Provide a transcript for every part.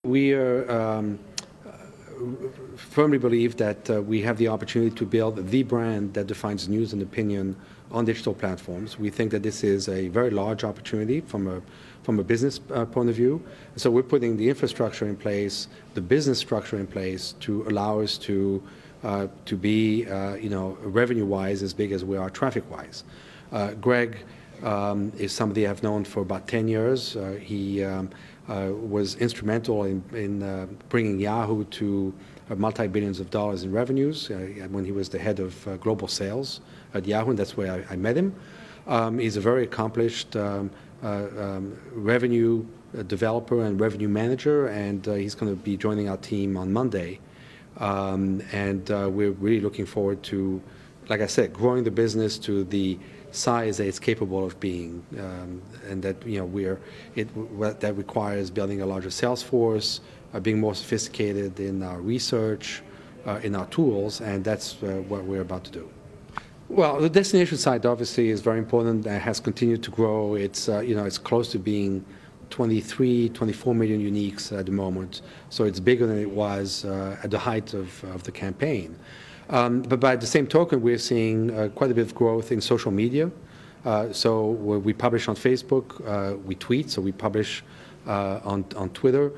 We firmly believe that we have the opportunity to build the brand that defines news and opinion on digital platforms. We think that this is a very large opportunity from a business point of view. So we're putting the infrastructure in place, the business structure in place to allow us to be, revenue-wise as big as we are traffic-wise. Greg is somebody I've known for about 10 years. He was instrumental in bringing Yahoo to multi-billions of dollars in revenues when he was the head of global sales at Yahoo, and that's where I met him. He's a very accomplished revenue developer and revenue manager, and he's going to be joining our team on Monday. We're really looking forward to, like I said, growing the business to the size that it's capable of being, and that that requires building a larger sales force, being more sophisticated in our research, in our tools, and that's what we're about to do. Well, the destination side obviously is very important. It has continued to grow. It's it's close to being 24 million uniques at the moment, so it's bigger than it was at the height of the campaign. But by the same token, we're seeing quite a bit of growth in social media. So we publish on Facebook, we tweet, so we publish on Twitter.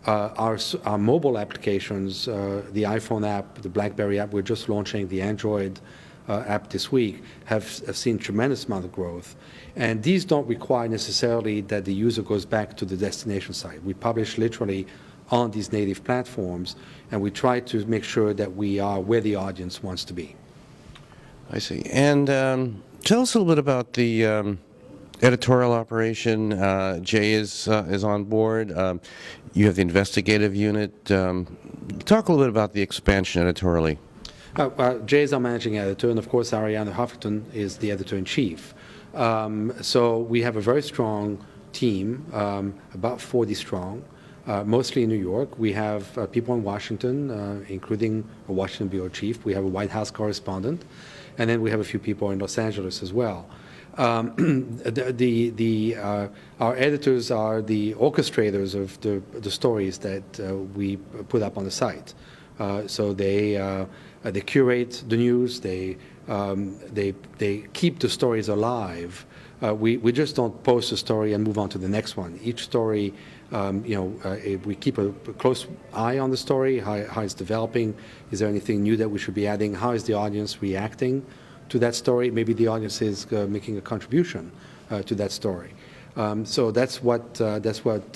Our mobile applications, the iPhone app, the BlackBerry app, we're just launching the Android app this week, have seen tremendous amount of growth. And these don't require necessarily that the user goes back to the destination site. We publish literally on these native platforms, and we try to make sure that we are where the audience wants to be. I see. And tell us a little bit about the editorial operation. Jay is on board. You have the investigative unit. Talk a little bit about the expansion editorially. Jay is our managing editor, and of course Ariana Huffington is the editor-in-chief. So we have a very strong team, about 40 strong. Mostly in New York. We have people in Washington, including a Washington bureau chief. We have a White House correspondent, and then we have a few people in Los Angeles as well. Our editors are the orchestrators of the stories that we put up on the site. So they curate the news. They keep the stories alive. We just don't post a story and move on to the next one. Each story, we keep a close eye on the story, how it's developing. Is there anything new that we should be adding? How is the audience reacting to that story? Maybe the audience is making a contribution to that story. So that's what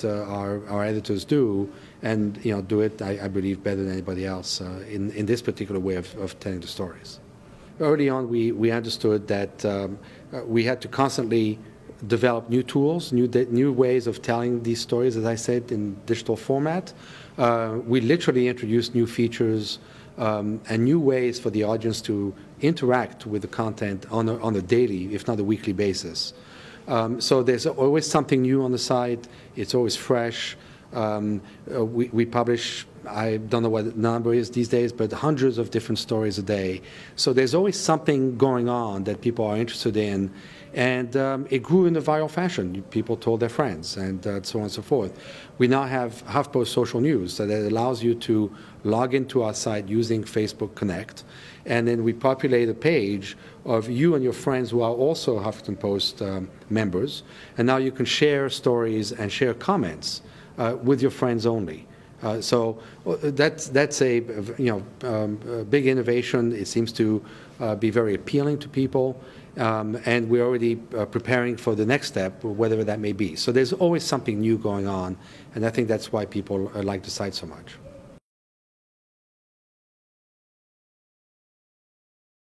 our editors do, and do it, I believe, better than anybody else in this particular way of telling the stories. Early on, we understood that we had to constantly develop new tools, new ways of telling these stories, as I said, in digital format. We literally introduced new features and new ways for the audience to interact with the content on a daily, if not a weekly basis. So there's always something new on the site. It's always fresh. We publish, I don't know what the number is these days, but hundreds of different stories a day. So there's always something going on that people are interested in. And it grew in a viral fashion. People told their friends, and so on and so forth. We now have Huffington social news, so that allows you to log into our site using Facebook Connect, and then we populate a page of you and your friends who are also Huffington Post members, and now you can share stories and share comments with your friends only. So that's a big innovation. It seems to be very appealing to people. And we're already preparing for the next step, whatever that may be. So there's always something new going on, and I think that's why people like the site so much.